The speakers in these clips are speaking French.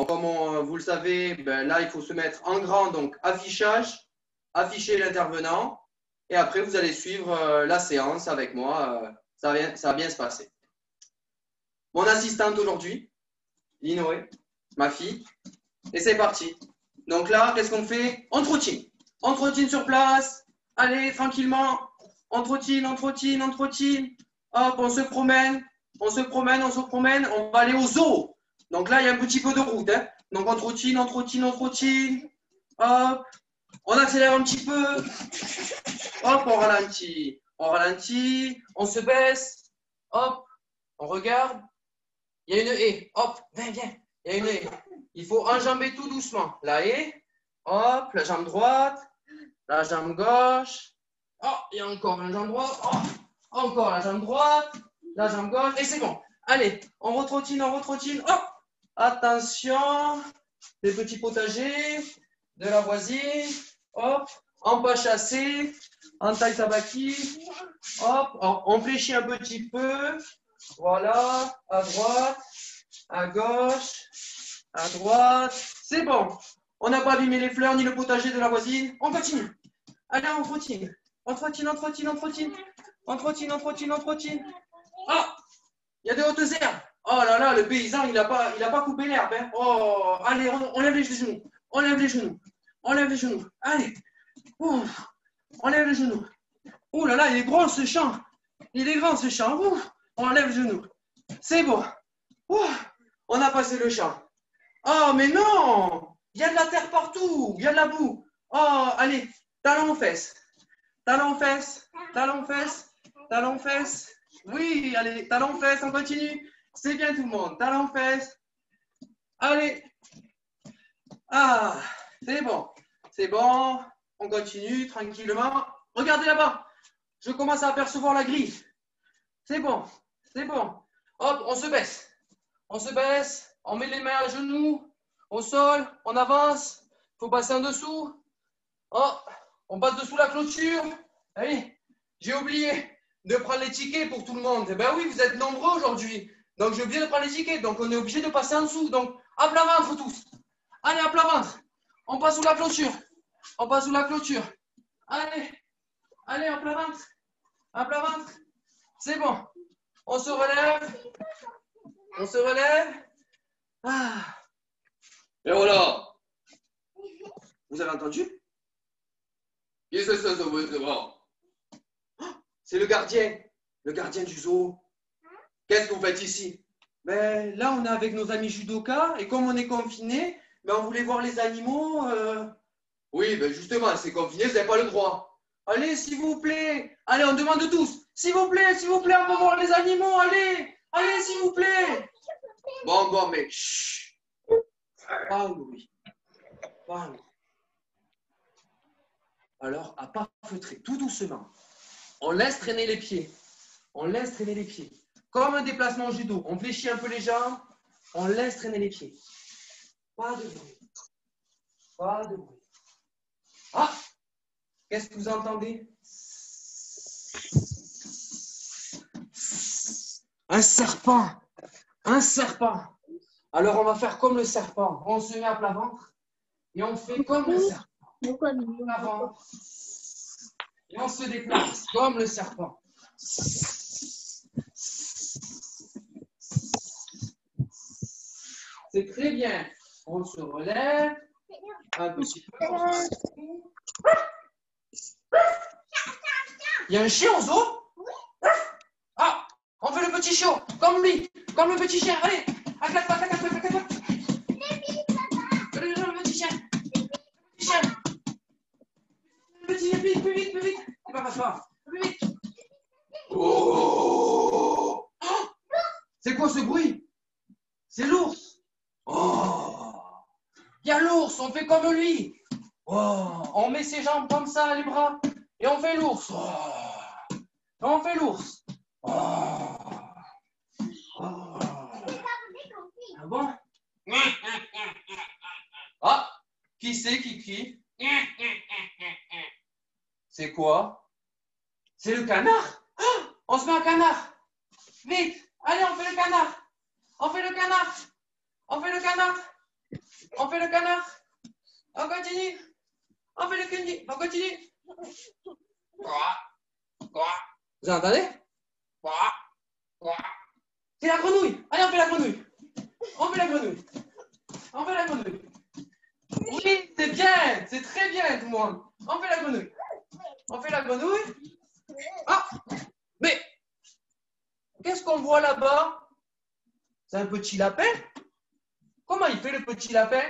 Comme vous le savez, ben là, il faut se mettre en grand, donc affichage, afficher l'intervenant, et après, vous allez suivre la séance avec moi. Ça va bien se passer. Mon assistante aujourd'hui, Linoé, ma fille, et c'est parti. Donc là, qu'est-ce qu'on fait? On trottine. On trottine sur place. Allez, tranquillement. On trottine, on trottine, on trottine. Hop, on se promène. On se promène, on se promène. On va aller au zoo. Donc là, il y a un petit peu de route. Hein. Donc on trottine, on trottine, on trottine. Hop. On accélère un petit peu. Hop, on ralentit. On ralentit. On se baisse. Hop. On regarde. Il y a une haie. Hop, viens, viens. Il y a une haie. Il faut enjamber tout doucement. La haie. Hop, la jambe droite. La jambe gauche. Oh, il y a encore une jambe droite. Oh, encore la jambe droite. La jambe gauche. Et c'est bon. Allez, on retrottine, on retrottine. Hop. Attention. Les petits potagers de la voisine. Hop. En pas chassé. En taille tabaki. Hop. On fléchit un petit peu. Voilà. À droite. À gauche. À droite. C'est bon. On n'a pas abîmé les fleurs ni le potager de la voisine. On continue. Allez, on trottine. On trottine, on trottine, on trottine. On trottine, on trottine, on trottine. Ah, il y a de hautes herbes. Oh là là, le paysan, il a pas coupé l'herbe. Hein. Oh, allez, on lève les genoux. On lève les genoux. On lève les genoux. Allez. Ouf. On lève les genoux. Oh là là, il est gros ce champ. Il est grand ce champ. Ouf. On lève les genoux. C'est bon. Ouf. On a passé le champ. Oh, mais non. Il y a de la terre partout. Il y a de la boue. Oh, allez. Talon aux fesses. Talon aux fesses. Talon aux fesses. Talon aux fesses. Oui, allez. Talon aux fesses. On continue. C'est bien tout le monde. Talon aux fesses. Allez. Ah, c'est bon. C'est bon. On continue tranquillement. Regardez là-bas. Je commence à apercevoir la grille. C'est bon. C'est bon. Hop, on se baisse. On se baisse. On met les mains à genoux. Au sol. On avance. Il faut passer en dessous. Oh, on passe dessous la clôture. Allez, j'ai oublié de prendre les tickets pour tout le monde. Eh ben oui, vous êtes nombreux aujourd'hui. Donc j'ai oublié de prendre les tickets. Donc on est obligé de passer en dessous. Donc à plat ventre tous. Allez, à plat ventre. On passe sous la clôture. On passe sous la clôture. Allez, allez, à plat ventre. À plat ventre. C'est bon. On se relève. On se relève. Ah. Et voilà. Vous avez entendu? C'est le gardien du zoo. Qu'est-ce que vous faites ici? Ben, là, on est avec nos amis judokas et comme on est confinés, ben, on voulait voir les animaux. Oui, ben justement, c'est confiné, vous n'avez pas le droit. Allez, s'il vous plaît. Allez, on demande tous. S'il vous plaît, on va voir les animaux. Allez, allez, s'il vous plaît. Bon, mais chut. Pas un bruit. Pas un bruit. Alors, à pas feutrer, tout doucement. On laisse traîner les pieds. On laisse traîner les pieds. Comme un déplacement au judo. On fléchit un peu les jambes. On laisse traîner les pieds. Pas de bruit. Pas de bruit. Ah! Qu'est-ce que vous entendez? Un serpent. Un serpent. Alors, on va faire comme le serpent. On se met à plat ventre et on fait comme le serpent. Avant. Et on se déplace comme le serpent. C'est très bien. On se relève un petit peu. Il y a un chien au zoo? Ah, on fait le petit chiot, comme lui, comme le petit chien. Allez, acclate-toi, acclate-toi. Le petit chien. Le petit chien. Le petit chien, plus vite. C'est pas grave, plus vite. Oh! C'est quoi ce bruit? C'est l'ours. Oh! Il y a l'ours, on fait comme lui. Oh! On met ses jambes comme ça, les bras, et on fait l'ours. Oh! On fait l'ours. Oh! Oh! Ah bon? Ah! Qui c'est qui crie? C'est quoi? C'est le canard? Oh, on se met un canard. Vite! Allez, on fait le canard. On fait le canard. On fait le canard. On continue. On fait le candy. On continue. Vous entendez? C'est la grenouille. Allez, on fait la grenouille. On fait la grenouille. On fait la grenouille. Oui, c'est bien. C'est très bien, tout le monde. On fait la grenouille. On fait la grenouille. Ah, mais qu'est-ce qu'on voit là-bas? C'est un petit lapin. Comment il fait le petit lapin?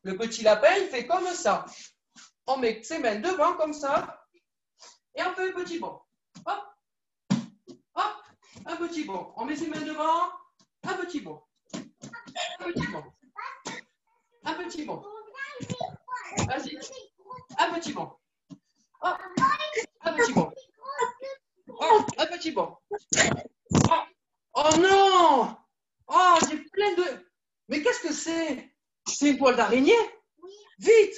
Le petit lapin, il fait comme ça. On met ses mains devant comme ça. Et on fait un petit bond. Hop. Hop. Un petit bond. On met ses mains devant. Un petit bond. Un petit bond. Un petit bond. Vas-y. Un petit bond. Hop. Un petit bond. Oh, un petit bond. Oh, oh non! Oh, j'ai plein de... Mais qu'est-ce que c'est? C'est une toile d'araignée? Vite!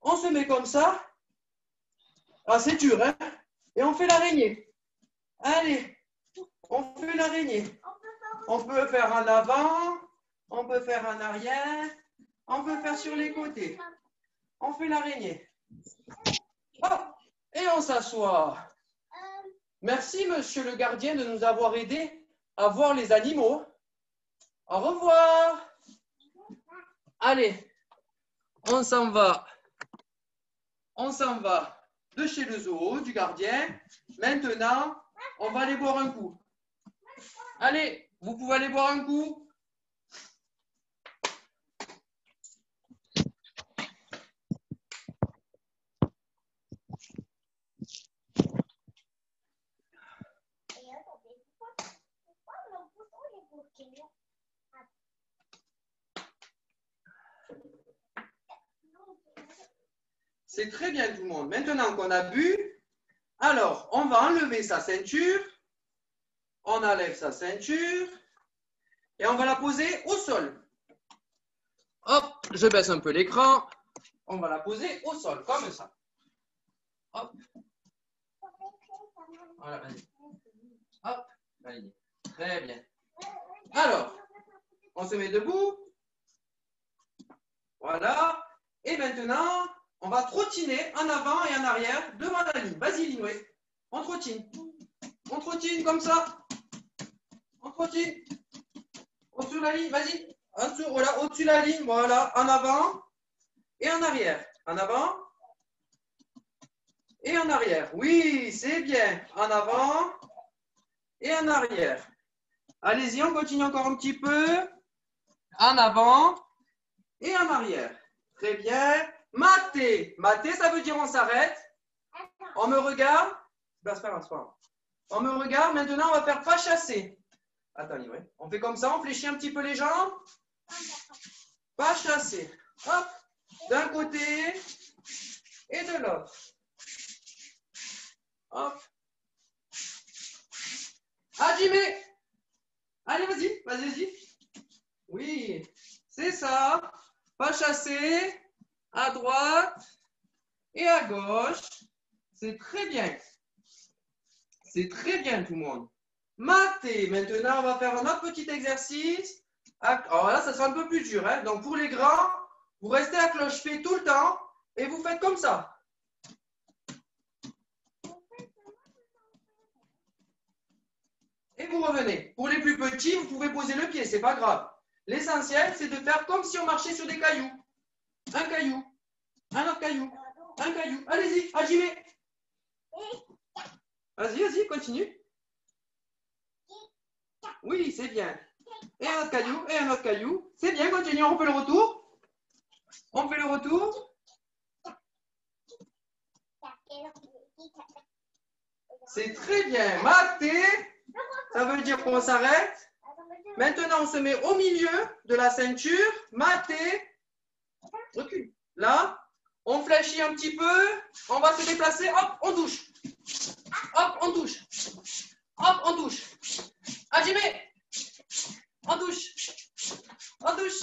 On se met comme ça. Ah, c'est dur, hein? Et on fait l'araignée. Allez, on fait l'araignée. On peut faire en avant, on peut faire en arrière, on peut faire sur les côtés. On fait l'araignée. Oh, et on s'assoit. Merci, monsieur le gardien, de nous avoir aidés à voir les animaux. Au revoir. Allez, on s'en va. On s'en va de chez le zoo, du gardien. Maintenant, on va aller boire un coup. Allez, vous pouvez aller boire un coup. C'est très bien tout le monde. Maintenant qu'on a bu, alors on va enlever sa ceinture. On enlève sa ceinture et on va la poser au sol. Hop, je baisse un peu l'écran. On va la poser au sol, comme ça. Hop. Voilà, vas-y. Hop, vas-y. Très bien. Alors, on se met debout. Voilà. Et maintenant, on va trottiner en avant et en arrière devant la ligne. Vas-y, Linoué. On trottine. On trottine comme ça. On trottine. Au-dessus de la ligne, vas-y. En dessous, voilà, au-dessus de la ligne. Voilà, en avant et en arrière. En avant et en arrière. Oui, c'est bien. En avant et en arrière. Allez-y, on continue encore un petit peu. En avant et en arrière. Très bien. Mater. Mater, ça veut dire on s'arrête. On me regarde. Ben, c'est pas grave. On me regarde. Maintenant, on va faire pas chasser. Attends, oui. On fait comme ça. On fléchit un petit peu les jambes. Pas chasser. Hop. D'un côté et de l'autre. Hop. Hajime. Allez, vas-y. Vas-y. Oui. C'est ça. Pas chasser. À droite et à gauche. C'est très bien. C'est très bien tout le monde. Mater. Maintenant, on va faire un autre petit exercice. Alors là, ça sera un peu plus dur. Hein? Donc, pour les grands, vous restez à cloche-pied tout le temps et vous faites comme ça. Et vous revenez. Pour les plus petits, vous pouvez poser le pied, c'est pas grave. L'essentiel, c'est de faire comme si on marchait sur des cailloux. Un caillou, un autre caillou, un caillou. Allez-y, Hajime. Vas-y, vas-y, continue. Oui, c'est bien. Et un autre caillou, et un autre caillou. C'est bien, continue. On fait le retour. On fait le retour. C'est très bien. Mater, ça veut dire qu'on s'arrête. Maintenant, on se met au milieu de la ceinture. Mater. Recule. Là, on fléchit un petit peu. On va se déplacer. Hop, on touche. Hop, on touche. Hop, on touche. Hajime. On touche. On touche.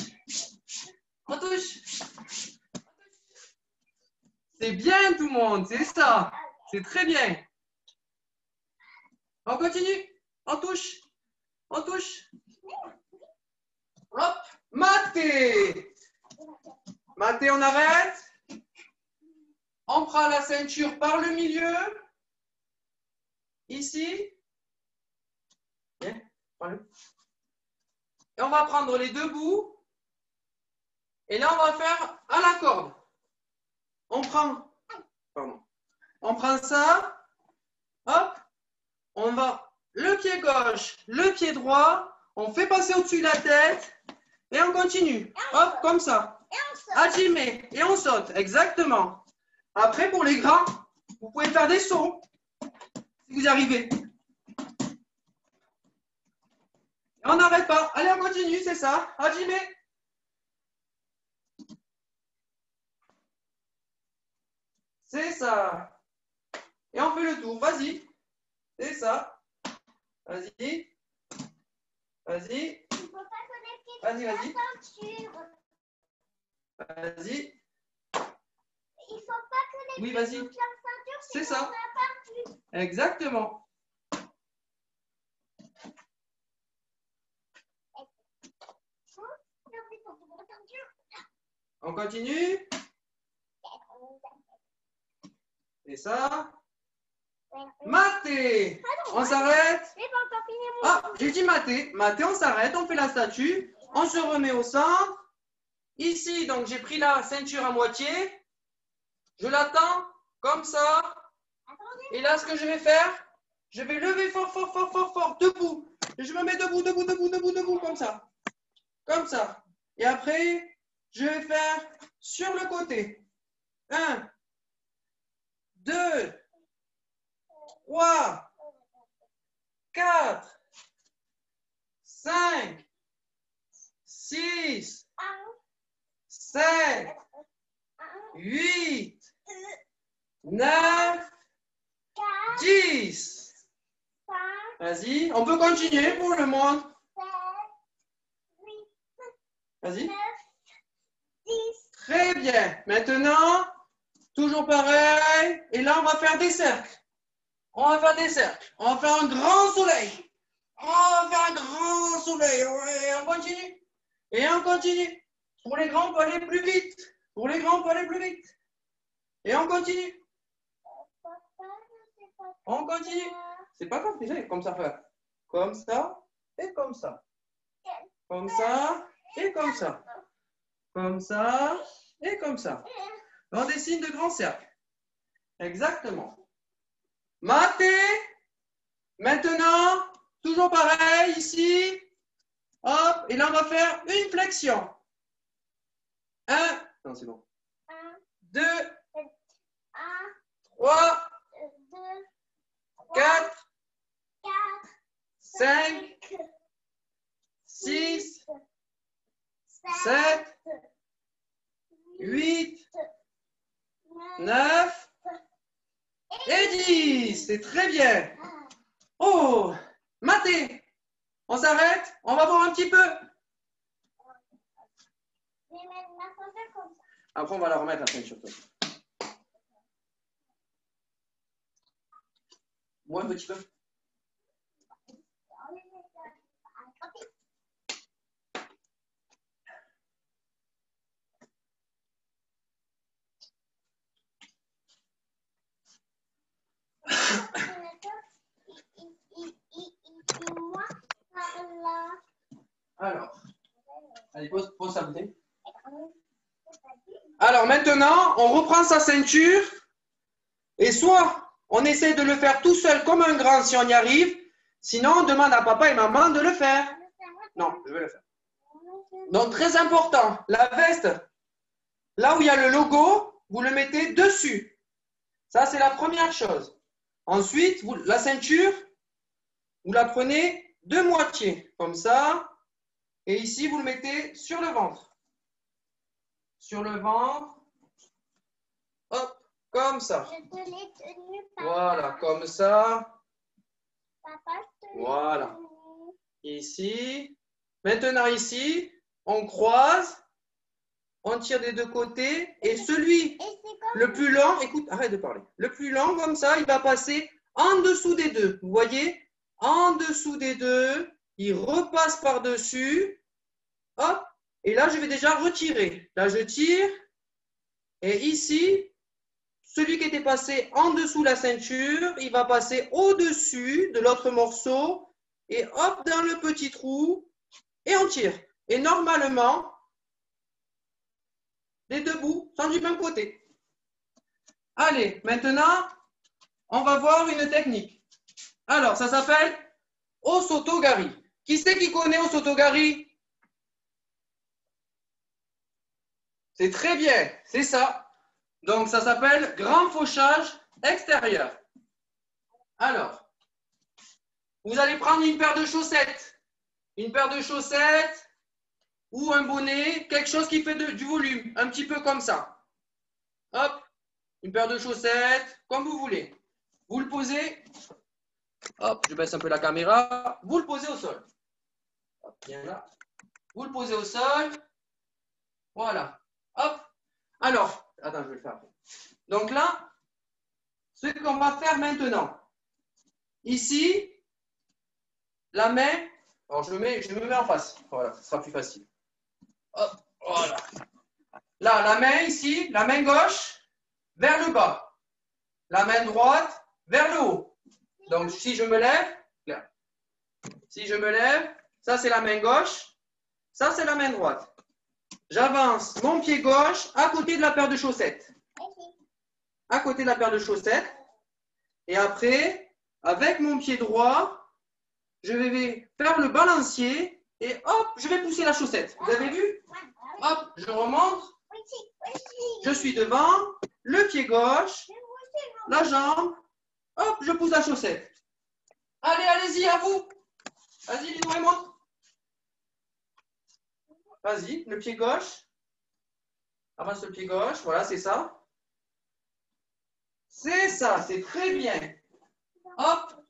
On touche. C'est bien tout le monde, c'est ça. C'est très bien. On continue. On touche. On touche. Hop. Mater. Mathé, on arrête. On prend la ceinture par le milieu. Ici. Bien, prends-le. Et on va prendre les deux bouts. Et là, on va faire à la corde. On prend, pardon. On prend ça. Hop. On va le pied gauche, le pied droit. On fait passer au-dessus de la tête. Et on continue. Hop, comme ça. Hajime. Et on saute. Exactement. Après, pour les grands, vous pouvez faire des sauts. Si vous y arrivez. Et on n'arrête pas. Allez, on continue, c'est ça. Hajime. C'est ça. Et on fait le tour. Vas-y. C'est ça. Vas-y. Vas-y. Vas-y, vas-y. Vas-y. Il faut pas que les Oui, vas-y. C'est ça. Exactement. On continue. C'est ça. Mathé. On s'arrête. Ah, j'ai dit mathé. Mathé, on s'arrête. On fait la statue. On se remet au centre. Ici, donc j'ai pris la ceinture à moitié. Je l'attends comme ça. Et là, ce que je vais faire, je vais lever fort, fort, fort, fort, fort, debout. Et je me mets debout, debout, debout, debout, debout, comme ça. Comme ça. Et après, je vais faire sur le côté. 1, 2, 3, 4, 5, 6, 7, 8, 9, 10. Vas-y, on peut continuer pour le monde. Vas-y. Très bien. Maintenant, toujours pareil. Et là, on va faire des cercles. On va faire des cercles. On va faire un grand soleil. On va faire un grand soleil. Et on continue. Et on continue. Pour les grands, on peut aller plus vite. Pour les grands, on peut aller plus vite. Et on continue. On continue. C'est pas compliqué. Comme ça, faire. Comme ça et comme ça. Comme ça et comme ça. Comme ça et comme ça. On dessine de grands cercles. Exactement. Mathé. Maintenant, toujours pareil ici. Hop. Et là, on va faire une flexion. 1. Non, c'est bon. 2. 3. 4. 5. 6. 7. 8. 9. Et 10. C'est très bien. Oh, Mathé. On s'arrête. On va voir un petit peu. Après, on va la remettre après sur toi. Moi, un petit peu. Alors, allez, pose sa bouteille. Alors maintenant, on reprend sa ceinture et soit on essaie de le faire tout seul comme un grand si on y arrive, sinon on demande à papa et maman de le faire. Non, je vais le faire. Donc très important, la veste, là où il y a le logo, vous le mettez dessus. Ça, c'est la première chose. Ensuite, la ceinture, vous la prenez de moitié, comme ça. Et ici, vous le mettez sur le ventre. Sur le ventre. Hop, comme ça. Voilà, comme ça. Voilà. Ici. Maintenant, ici, on croise. On tire des deux côtés. Et celui le plus long, écoute, arrête de parler. Le plus long, comme ça, il va passer en dessous des deux. Vous voyez? En dessous des deux. Il repasse par-dessus. Hop. Et là, je vais déjà retirer. Là, je tire. Et ici, celui qui était passé en dessous la ceinture, il va passer au-dessus de l'autre morceau et hop, dans le petit trou et on tire. Et normalement, les deux bouts sont du même côté. Allez, maintenant, on va voir une technique. Alors, ça s'appelle Osotogari. Qui c'est qui connaît Osotogari? C'est très bien, c'est ça. Donc, ça s'appelle grand fauchage extérieur. Alors, vous allez prendre une paire de chaussettes. Une paire de chaussettes ou un bonnet, quelque chose qui fait du volume, un petit peu comme ça. Hop, une paire de chaussettes, comme vous voulez. Vous le posez, hop, je baisse un peu la caméra, vous le posez au sol. Hop, bien là. Vous le posez au sol, voilà. Hop, alors, attends, je vais le faire après. Donc là, ce qu'on va faire maintenant, ici, la main, alors je me mets en face, voilà, ce sera plus facile. Hop, voilà. Là, la main ici, la main gauche vers le bas. La main droite vers le haut. Donc, si je me lève, là. Si je me lève, ça c'est la main gauche, ça c'est la main droite. J'avance mon pied gauche à côté de la paire de chaussettes. À côté de la paire de chaussettes. Et après, avec mon pied droit, je vais faire le balancier et hop, je vais pousser la chaussette. Vous avez vu? Hop, je remonte. Je suis devant, le pied gauche, la jambe, hop, je pousse la chaussette. Allez, allez-y, à vous. Vas-y, Lino et monte. Vas-y, le pied gauche. Avance le pied gauche, voilà, c'est ça. C'est ça, c'est très bien. Hop,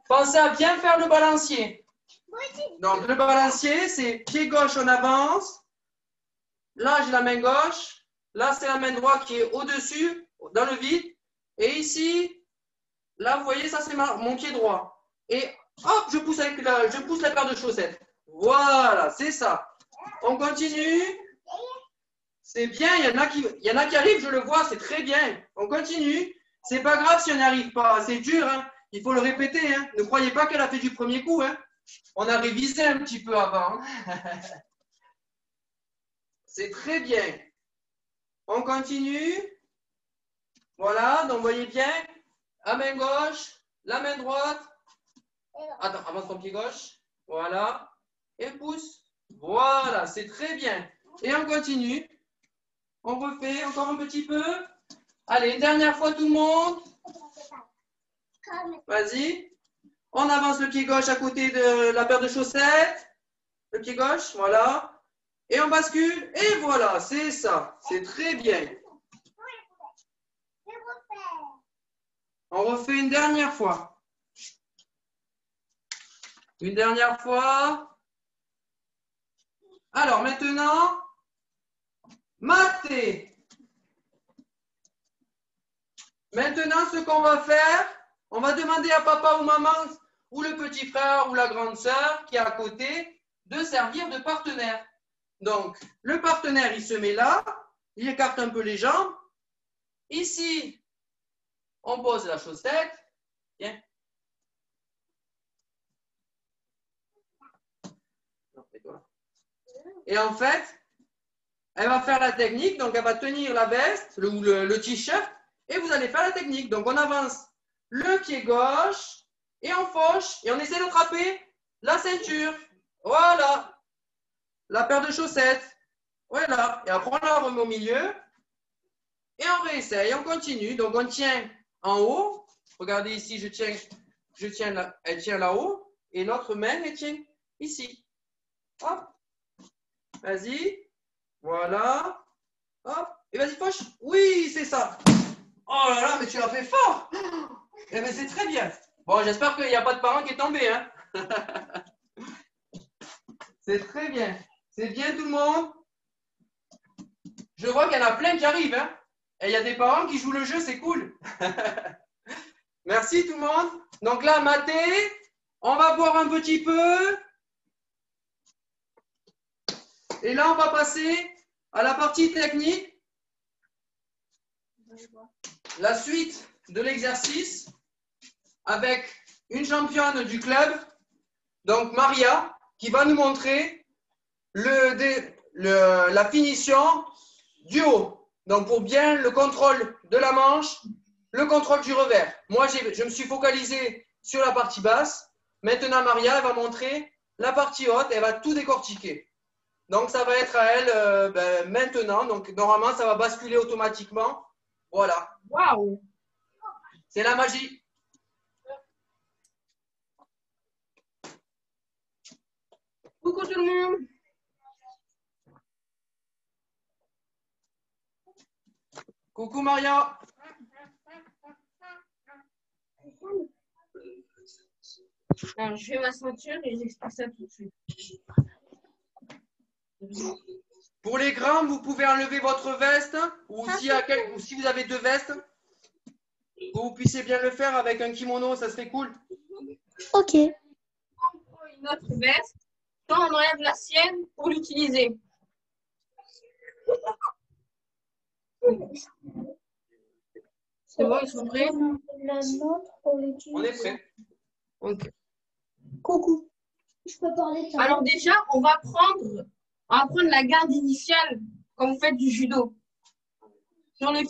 pensez à bien faire le balancier. Donc, le balancier, c'est pied gauche, on avance. Là, j'ai la main gauche. Là, c'est la main droite qui est au-dessus, dans le vide. Et ici, là, vous voyez, ça, c'est mon pied droit. Et hop, je pousse la paire de chaussettes. Voilà, c'est ça. On continue. C'est bien, il y en a qui arrivent, je le vois, c'est très bien. On continue. C'est pas grave si on n'y arrive pas. C'est dur, hein. Il faut le répéter. Hein. Ne croyez pas qu'elle a fait du premier coup. Hein. On a révisé un petit peu avant. C'est très bien. On continue. Voilà, donc vous voyez bien. La main gauche, la main droite. Attends, avance ton pied gauche. Voilà. Et pousse. Voilà, c'est très bien. Et on continue. On refait encore un petit peu. Allez, une dernière fois tout le monde. Vas-y. On avance le pied gauche à côté de la paire de chaussettes. Le pied gauche, voilà. Et on bascule. Et voilà, c'est ça. C'est très bien. On refait une dernière fois. Une dernière fois. Alors maintenant, mater. Maintenant, ce qu'on va faire, on va demander à papa ou maman ou le petit frère ou la grande sœur qui est à côté de servir de partenaire. Donc, le partenaire, il se met là, il écarte un peu les jambes. Ici, on pose la chaussette. Viens. Et en fait, elle va faire la technique, donc elle va tenir la veste ou le t-shirt et vous allez faire la technique. Donc, on avance le pied gauche et on fauche et on essaie d'attraper la ceinture. Voilà. La paire de chaussettes. Voilà. Et après, on la remet au milieu et on réessaye. On continue. Donc, on tient en haut. Regardez ici, je tiens là, elle tient là-haut et l'autre main, elle tient ici. Hop. Vas-y. Voilà. Hop. Et vas-y, fauche. Oui, c'est ça. Oh là là, mais tu l'as fait fort. Eh bien, c'est très bien. Bon, j'espère qu'il n'y a pas de parent qui est tombé. Hein. C'est très bien. C'est bien tout le monde. Je vois qu'il y en a plein qui arrivent. Hein. Et il y a des parents qui jouent le jeu, c'est cool. Merci tout le monde. Donc là, maté, on va boire un petit peu. Et là, on va passer à la partie technique. la suite de l'exercice avec une championne du club, donc Maria, qui va nous montrer la finition du haut. Donc pour bien le contrôle de la manche, le contrôle du revers. Moi, je me suis focalisé sur la partie basse. Maintenant, Maria, elle va montrer la partie haute. Elle va tout décortiquer. Donc, ça va être à elle maintenant. Donc, normalement, ça va basculer automatiquement. Voilà. Waouh! C'est la magie. Coucou tout le monde! Coucou Maria. Alors, je fais ma ceinture et j'explique ça tout de suite. Pour les grands, vous pouvez enlever votre veste ou si vous avez deux vestes, que vous puissiez bien le faire avec un kimono, ça serait cool. Ok. On prend une autre veste, quand on enlève la sienne pour l'utiliser. C'est bon, ils sont prêts? La nôtre pour l'utiliser. On est prêt. Ok. Coucou. Je peux parler de ça. Alors déjà, on va prendre la garde initiale quand vous faites du judo sur le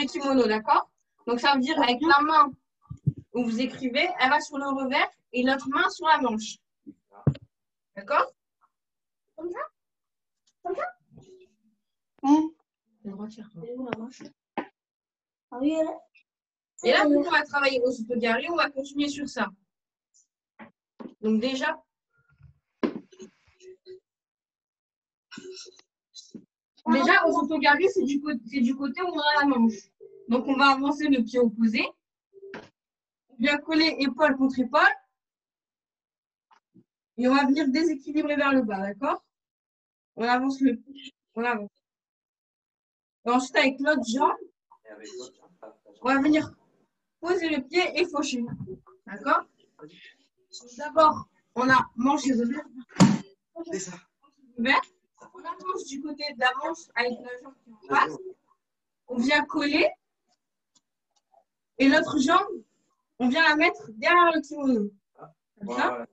kimono, d'accord? Donc ça veut dire avec la main où vous écrivez, elle va sur le revers et l'autre main sur la manche. D'accord? Comme ça? Comme ça? Le droit de faire quoi? Ah oui, elle... Et là, on va travailler au Sotogari, on va continuer sur ça. Donc déjà, au Sotogari, c'est du côté où on a la manche. Donc on va avancer le pied opposé, bien coller épaule contre épaule, et on va venir déséquilibrer vers le bas, d'accord? On avance on avance. Et ensuite, avec l'autre jambe, on va venir poser le pied et faucher. D'accord? D'abord, on a manche et revers. On avance du côté de la manche avec la jambe qui est en face. On vient coller. Et l'autre jambe, on vient la mettre derrière le kimono. Comme ça.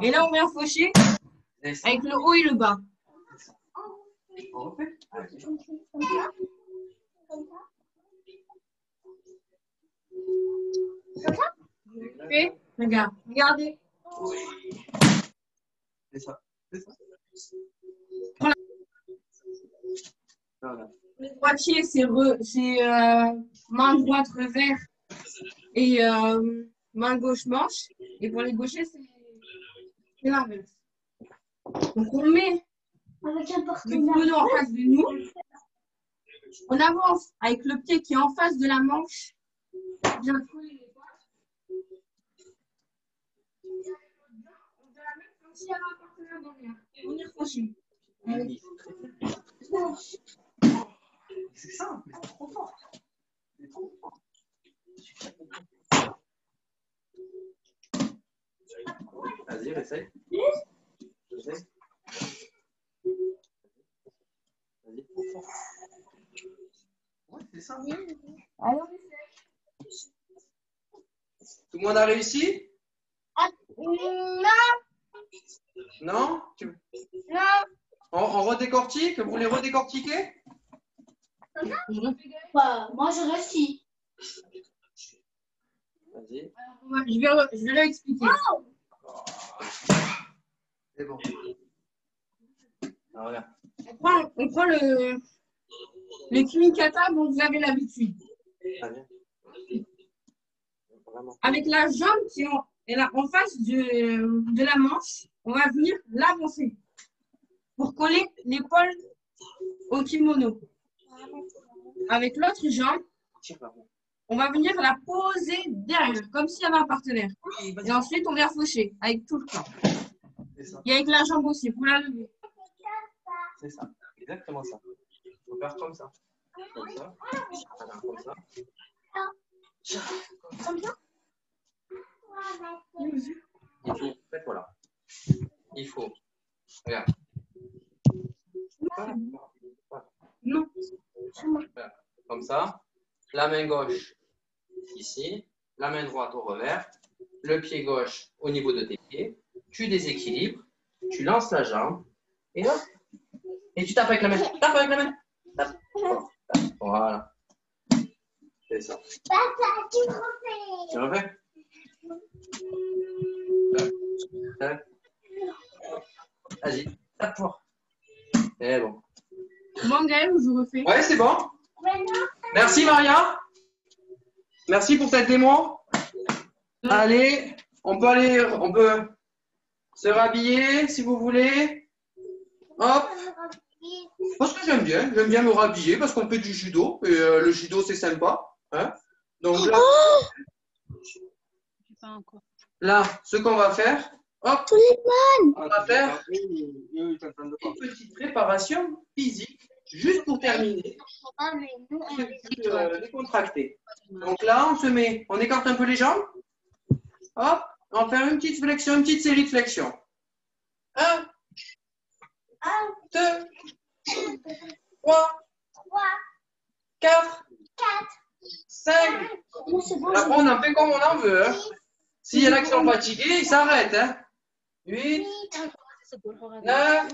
Et là, on vient faucher avec le haut et le bas. Comme ça? Et regardez. C'est ça. Le droitier, c'est main droite revers et main gauche manche. Et pour les gauchers, c'est l'inverse. Donc on met Avec un le partenaire. kimono en face de nous. On avance avec le pied qui est en face de la manche. Bien coller les doigts. On va la mettre comme s'il y avait un partenaire derrière. Et on y refaucher. C'est ça, mais c'est trop fort. C'est trop fort. Vas-y, essaye. Essaye. Vas-y. Ouais, c'est ça. Allez, on essaie. Tout le monde a réussi? Non, Non? non. On redécortique? Vous voulez redécortiquer? Bah, moi, je réussis. Vas-y. Je vais l'expliquer. C'est bon. Alors, regarde. On prend le kimikata dont vous avez l'habitude. Allez. Vraiment. Avec la jambe qui est là en face de la manche, on va venir l'avancer pour coller l'épaule au kimono. Avec l'autre jambe, on va venir la poser derrière, comme s'il y avait un partenaire. Et ensuite, on vient faucher avec tout le corps. Et avec la jambe aussi, pour la lever. C'est ça, exactement ça. Il faut faire comme ça. Comme ça. Voilà, comme ça. Comme ça? Il faut, faites voilà. Il faut. Regarde. Voilà. Non. Voilà. Comme ça. la main gauche ici, la main droite au revers, le pied gauche au niveau de tes pieds, tu déséquilibres, tu lances la jambe, et hop, et tu tapes avec la main. Tape avec la main. Tape. Voilà. C'est ça. Papa, tu refais. Tu refais? Tape. Vas-y, tape fort. C'est bon. Bon, Gaël, je refais. Ouais, c'est bon. Maintenant, Merci Maria. Merci pour cette démo. Allez, on peut se rhabiller si vous voulez. Hop. Parce que j'aime bien me rhabiller parce qu'on fait du judo et le judo c'est sympa. Hein, donc là, là, ce qu'on va faire, hop, on va faire une petite préparation physique juste pour terminer. Décontracté. Donc là, on se met, on écarte un peu les jambes. Hop, on va faire une petite flexion, une petite série de flexions. 1, 2, 3, 4, 5. Après, on en fait comme on en veut. Hein. S'il y en a qui sont fatigués, ils s'arrêtent. Hein. 8, 9,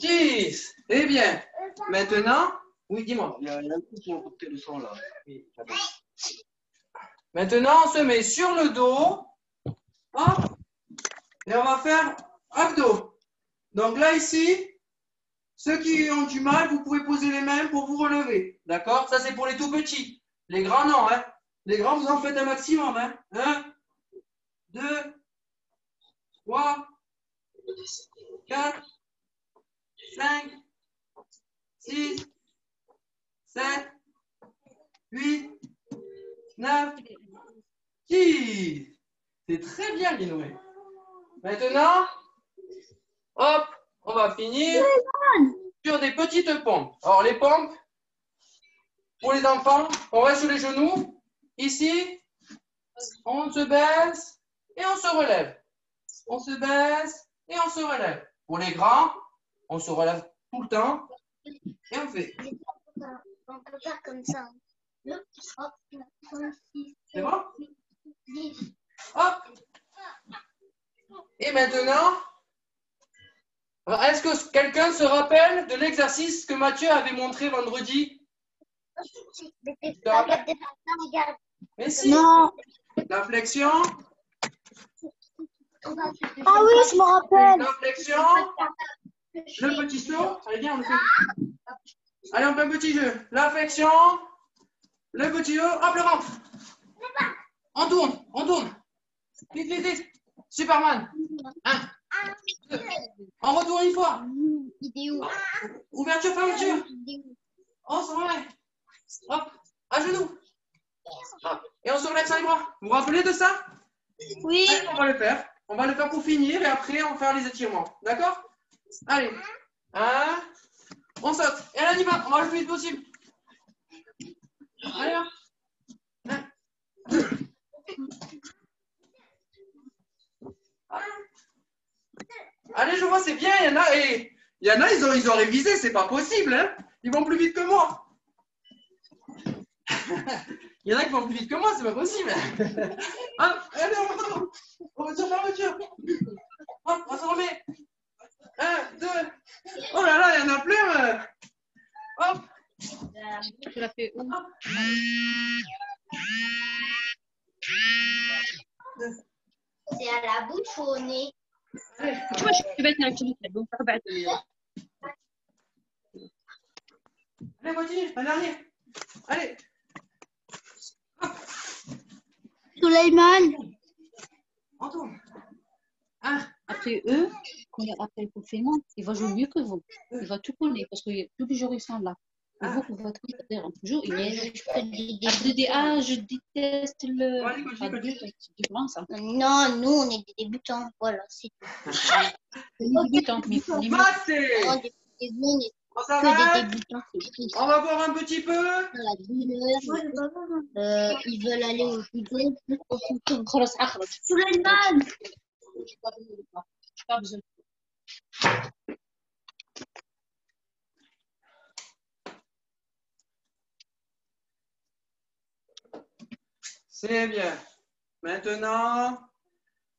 10. Eh bien, maintenant, oui, dis-moi. Il y a un coup pour capter le son là. Oui, maintenant, on se met sur le dos. Hop, et on va faire abdos. Donc là, ici, ceux qui ont du mal, vous pouvez poser les mains pour vous relever. D'accord? Ça, c'est pour les tout petits. Les grands, non. Hein? Les grands, vous en faites un maximum. Hein? 1, 2, 3, 4, 5, 6, 7, 8, 9, 10. C'est très bien, Guinoué. Maintenant, hop, on va finir sur des petites pompes. Alors, les pompes, pour les enfants, on reste sur les genoux. Ici, on se baisse et on se relève. On se baisse et on se relève. Pour les grands, on se relève tout le temps et on fait. on peut faire comme ça. C'est bon? Hop. Et maintenant, est-ce que quelqu'un se rappelle de l'exercice que Mathieu avait montré vendredi? Mais si. Non. La flexion. Ah oui, je me rappelle. La flexion. Le petit saut. Allez, viens, on le fait. Allez, on fait un petit jeu. La flexion. Le petit jeu. Hop, le ventre. On tourne, on tourne. Vite, vite, vite. Superman. 1, 2. On retourne une fois. Vidéo. Ouverture, fermeture. On se remet. Hop, à genoux. Hop. Et on se relève sur les bras. Vous vous rappelez de ça? Oui. Allez, on va le faire. On va le faire pour finir et après on va faire les étirements. D'accord? Allez. 1. On saute. Et là, on y va. On va le plus vite possible. Allez, là. 1, 2. Allez, je vois, c'est bien. Il y en a, ils ont révisé. C'est pas possible. Hein? Ils vont plus vite que moi. Il y en a qui vont plus vite que moi, c'est pas possible. Hop, allez, on va sur fermeture. Hop, on se remet. 1, 2. Oh là là, il y en a plein. Hop. Tu l'as fait où? C'est à la bouche ou au nez? Allez. Tu vois, je suis bête avec le bon, ça va être. Allez, continue, un dernier. Allez. Hop. Souleyman. On tourne. 1. Après eux, après le confinement, il va jouer mieux que vous. Il va tout connaître parce que tous les jours ils sont là. Et vous, votre toujours, il est. Ah, je déteste le. Vas-y, continue. C'est différent ça. Non, nous, on est des débutants. Voilà, c'est tout. C'est des débutants, mais il faut les mettre. Passez. On est On que s'arrête. des débutants. C'est triste. On va boire un petit peu. La douleur. Ils veulent aller au judo. خلاص اخرج. Souleyman. Pas besoin. C'est bien. Maintenant,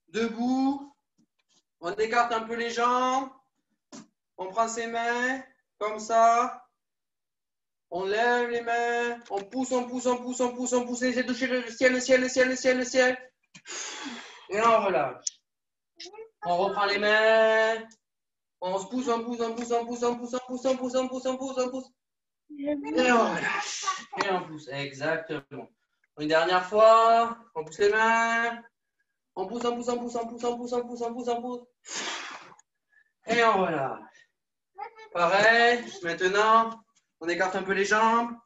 debout. On écarte un peu les jambes. On prend ses mains, comme ça. On lève les mains. On pousse, on pousse, on pousse, on pousse, on pousse. On essaie de toucher le ciel, le ciel, le ciel, le ciel, le ciel. Et on relâche. On reprend les mains. On se pousse, on pousse, on pousse, on pousse, on pousse, on pousse, on pousse, on pousse, on pousse, on pousse. Et on relâche. Et on pousse. Exactement. Une dernière fois. On pousse les mains. On pousse, on pousse, on pousse, on pousse, on pousse, on pousse, on pousse, on pousse. Et on relâche. Pareil. Maintenant, on écarte un peu les jambes.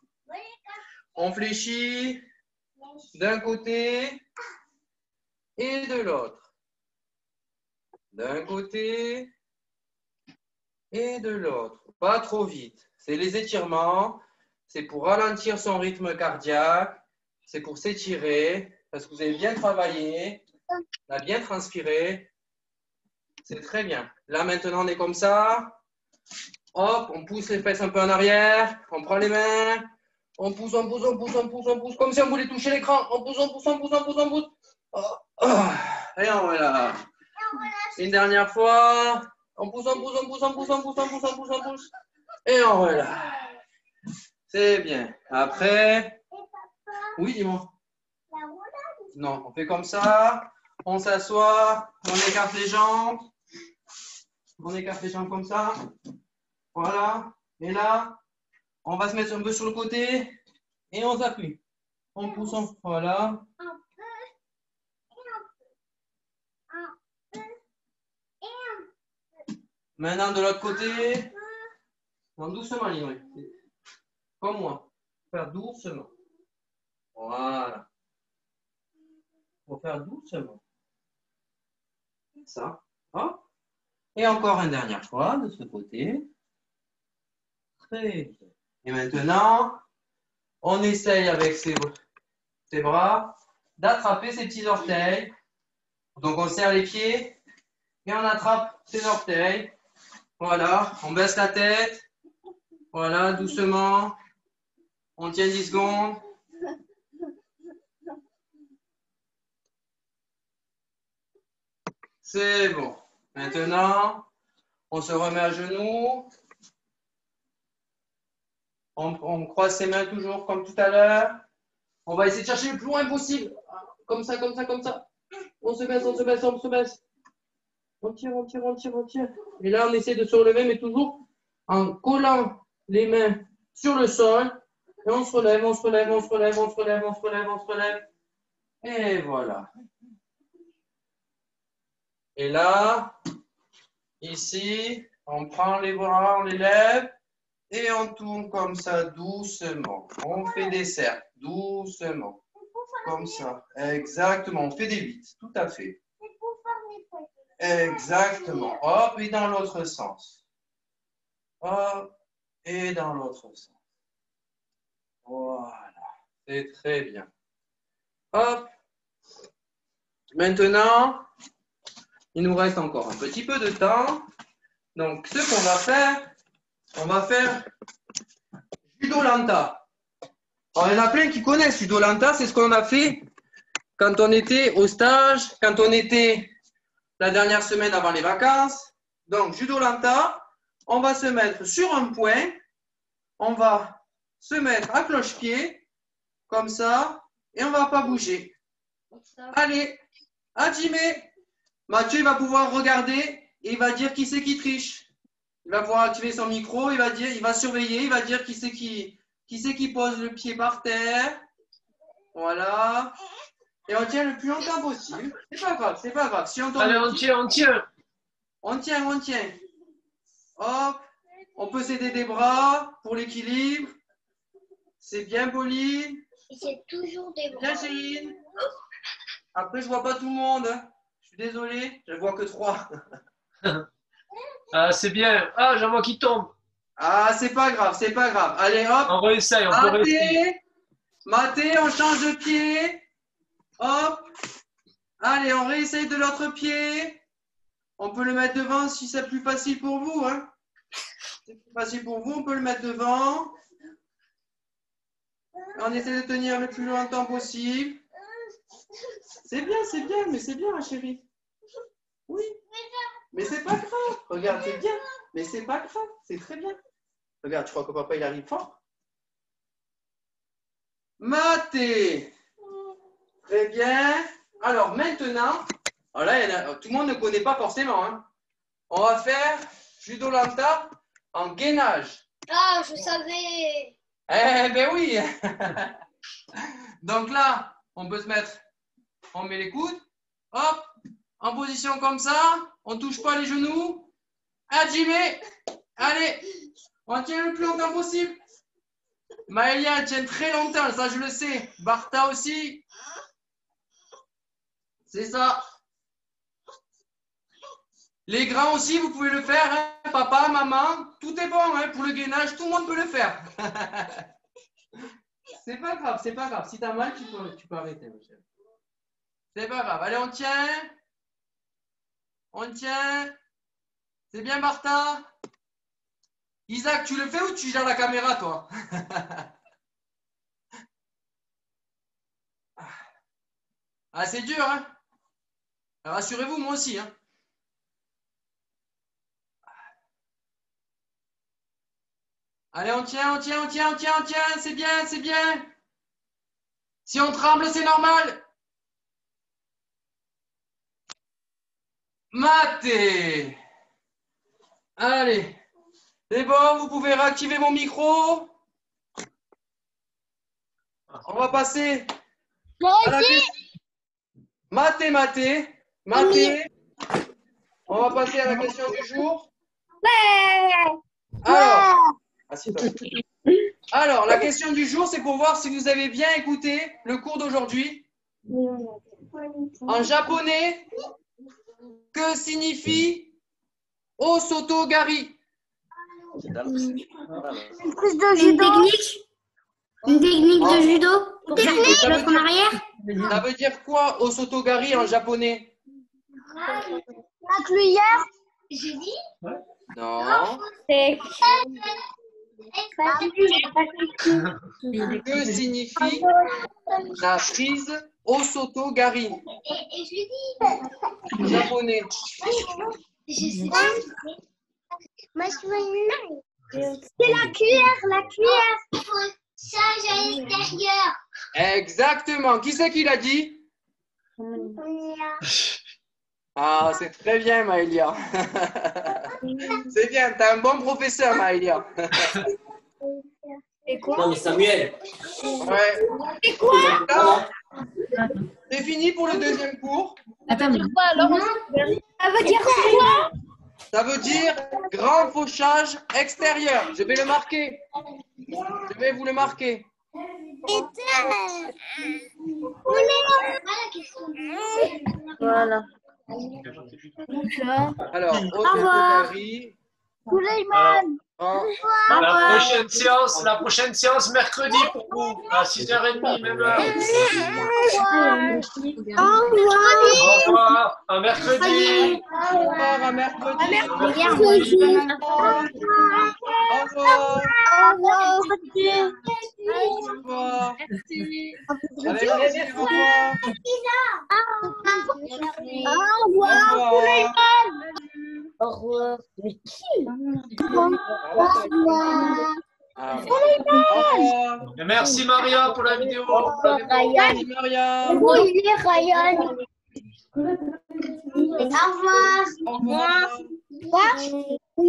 On fléchit d'un côté et de l'autre. D'un côté et de l'autre. Pas trop vite. C'est les étirements. C'est pour ralentir son rythme cardiaque. C'est pour s'étirer. Parce que vous avez bien travaillé. On a bien transpiré. C'est très bien. Là, maintenant, on est comme ça. Hop, on pousse les fesses un peu en arrière. On prend les mains. On pousse, on pousse, on pousse, on pousse, on pousse. Comme si on voulait toucher l'écran. On pousse, on pousse, on pousse, on pousse, on pousse. Oh, oh. Et on relâche. Une dernière fois. On pousse, on pousse, on pousse, on pousse, on pousse, on pousse, on pousse, on pousse. Et on relâche. C'est bien. Après. Oui, dis-moi. Non, on fait comme ça. On s'assoit. On écarte les jambes. On écarte les jambes comme ça. Voilà. Et là, on va se mettre un peu sur le côté. Et on s'appuie. On pousse. Voilà. Maintenant, de l'autre côté. Non, doucement, Linoé. Comme moi. Faire doucement. Voilà. Il faut faire doucement. Ça. Hop. Et encore une dernière fois de ce côté. Très bien. Et maintenant, on essaye avec ses bras d'attraper ses petits orteils. Donc, on serre les pieds et on attrape ses orteils. Voilà. On baisse la tête. Voilà, doucement. On tient 10 secondes. C'est bon. Maintenant, on se remet à genoux. On croise ses mains toujours comme tout à l'heure. On va essayer de chercher le plus loin possible. Comme ça, comme ça, comme ça. On se baisse, on se baisse, on se baisse. On tire, on tire, on tire, on tire. Et là, on essaie de se relever, mais toujours en collant les mains sur le sol. Et on se relève, on se relève, on se relève, on se relève, on se relève, on se relève. Et voilà. Et là, ici, on prend les bras, on les lève et on tourne comme ça doucement. On fait des cercles doucement. Comme ça. Exactement. On fait des 8. Tout à fait. Exactement. Hop, et dans l'autre sens. Hop, et dans l'autre sens. Voilà. C'est très bien. Hop. Maintenant, il nous reste encore un petit peu de temps. Donc, ce qu'on va faire, on va faire Judo Lanta. Alors, il y en a plein qui connaissent Judo Lanta. C'est ce qu'on a fait quand on était au stage, quand on était la dernière semaine avant les vacances. Donc, Judo Lanta, on va se mettre sur un point. On va se mettre à cloche-pied, comme ça, et on ne va pas bouger. Allez, Hajime. Mathieu va pouvoir regarder et il va dire qui c'est qui triche. Il va pouvoir activer son micro, il va surveiller, il va dire qui c'est qui pose le pied par terre. Voilà. Et on tient le plus longtemps possible. C'est pas grave, c'est pas grave. Si on tombe, allez, on tient, on tient. On tient, on tient. Hop. On peut s'aider des bras pour l'équilibre. C'est bien poli. C'est toujours des Bien, Céline. Après, je vois pas tout le monde. Je suis désolé, je vois que 3. Ah, c'est bien. Ah, j'en vois qui tombe. Ah, c'est pas grave, c'est pas grave. Allez, hop. On réessaye, on peut réessayer. Maté, on change de pied. Hop. Allez, on réessaye de l'autre pied. On peut le mettre devant si c'est plus facile pour vous. Hein. C'est plus facile pour vous, on peut le mettre devant. On essaie de tenir le plus longtemps possible. c'est bien, mais c'est bien, ma chérie. Oui. Mais c'est pas grave. Regarde, c'est bien. Mais c'est pas grave. C'est très bien. Regarde, tu crois que papa, il arrive fort? Maté. Très bien. Alors, maintenant, alors là, tout le monde ne connaît pas forcément. Hein. On va faire judo lanta en gainage. Ah, je savais. Eh ben oui. Donc là, on peut se mettre, on met les coudes, hop, en position comme ça, on ne touche pas les genoux. Hajime, allez, on tient le plus longtemps possible. Maëlia, elle tient très longtemps, ça je le sais. Bartha aussi. C'est ça. Les grands aussi, vous pouvez le faire. Hein. Papa, maman, tout est bon hein, pour le gainage, tout le monde peut le faire. C'est pas grave, c'est pas grave. Si tu as mal, tu peux arrêter, Michel. C'est pas grave. Allez, on tient. On tient. C'est bien, Martha. Isaac, tu le fais ou tu gères la caméra, toi? Ah, c'est dur, hein? Rassurez-vous, moi aussi, hein? Allez, on tient, on tient, on tient, on tient, on tient. C'est bien, c'est bien. Si on tremble, c'est normal. Maté. Allez. C'est bon, vous pouvez réactiver mon micro. On va passer à la question. Maté, maté, maté. On va passer à la question du jour. Alors, la question du jour, c'est pour voir si vous avez bien écouté le cours d'aujourd'hui. En japonais, que signifie Osotogari? Une technique de judo pour faire des Ça veut blocs en dire- arrière. Ça veut dire quoi, Osotogari en japonais? La cuillère. J'ai dit. Non. C'est. Que signifie la prise Osotogari Et je dis. en japonais? Je sais pas. C'est la cuillère, la cuillère. Sage à l'extérieur. Exactement. Qui c'est qui l'a dit? Ah, c'est très bien, Maëlia. C'est bien, tu as un bon professeur, Maëlia. Non, mais Samuel. Ouais. C'est quoi? Là, c'est fini pour le deuxième cours. Attends, mais Ça veut dire quoi? Ça veut dire grand fauchage extérieur. Je vais le marquer. Je vais vous le marquer. Voilà. Alors, Osotogari. La prochaine séance mercredi pour vous, à 6h30, même heure. Au revoir, à mercredi. Au revoir, à mercredi. Au revoir. Avec plaisir, au revoir. Au revoir. Mais qui? Au revoir. Et merci Maria pour la vidéo. Merci, Maria. Oui, Ryan. Au revoir. Au revoir. Merci. Au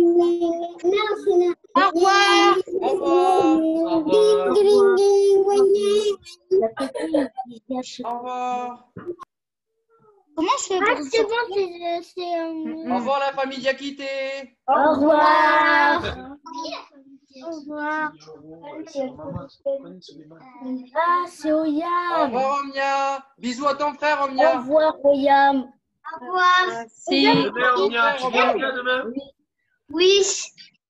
revoir. Au revoir. Au revoir. Au revoir. Comment je fais pour c'est bon, Au revoir, la famille Diakité. Au revoir. Au revoir. Ah, c'est Au Oyam. revoir, Omnia. Bisous à ton frère, Au Omnia. revoir, Oyam. Au revoir. Demain, Omnia, tu viens bien demain? Oui.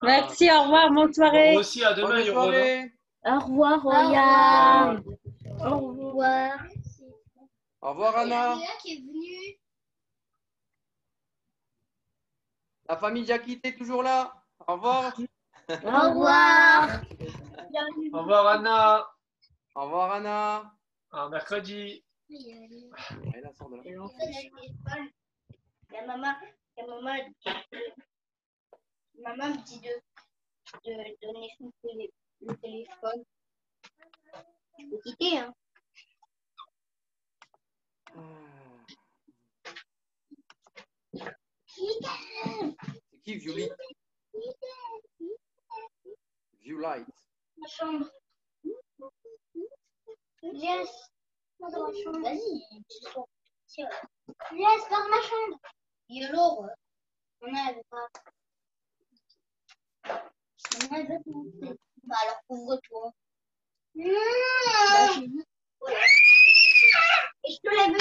Merci, au revoir, bonne soirée. Moi aussi, à demain, Bonne Yoron. soirée. Au revoir, Oyam. Au revoir. Au revoir, Anna. Qui est venu. La famille Diakité est toujours là. Au revoir. Au revoir. Au revoir, Anna. Au revoir, Anna. À mercredi. Allez, là, sors de là. Et l'enfant. La maman me dit de donner le téléphone. Je peux quitter, hein. C'est qui, Viewlight? Viewlight. Ma chambre. Yes. Dans ma chambre. Vas-y, ce soir. Yes, dans ma chambre. Et alors, maman, elle veut pas. Maman, elle veut pas. Bah alors, couvre-toi. Voilà. Et je te lève.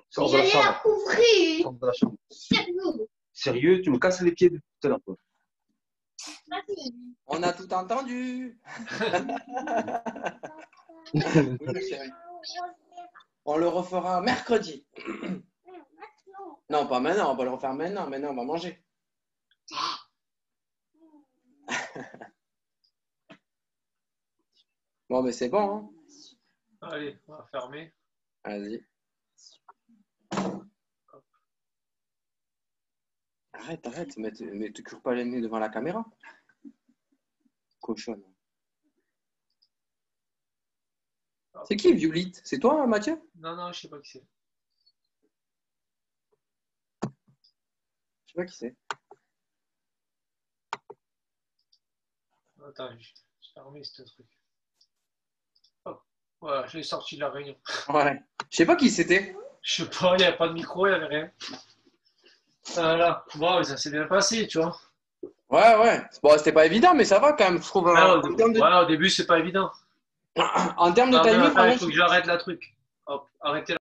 Sors de la J'allais la chambre. couvrir. Sors de la chambre. Sérieux. Sérieux, tu me casses les pieds depuis tout à l'heure, toi. Vas-y. On a tout entendu. On le refera mercredi. Non, pas maintenant, on va le refaire maintenant. Maintenant, on va manger. Bon, mais c'est bon, hein? Allez, on va fermer. Vas-y. Arrête, mais te cure pas les nez devant la caméra. Cochonne. C'est qui, Violette? C'est toi, Mathieu? Non, je sais pas qui c'est. Je sais pas qui c'est. Attends, j'ai fermé ce truc. Hop, voilà, je l'ai sorti de la réunion. Ouais. Je sais pas qui c'était. Je sais pas, il n'y avait pas de micro, il n'y avait rien. Voilà, bon, ça s'est bien passé, tu vois. Ouais. Bon, c'était pas évident, mais ça va quand même, je trouve. Au début, c'est pas évident. En termes de Non, mais timing, attends, il faut que j'arrête la truc. Hop, arrêtez.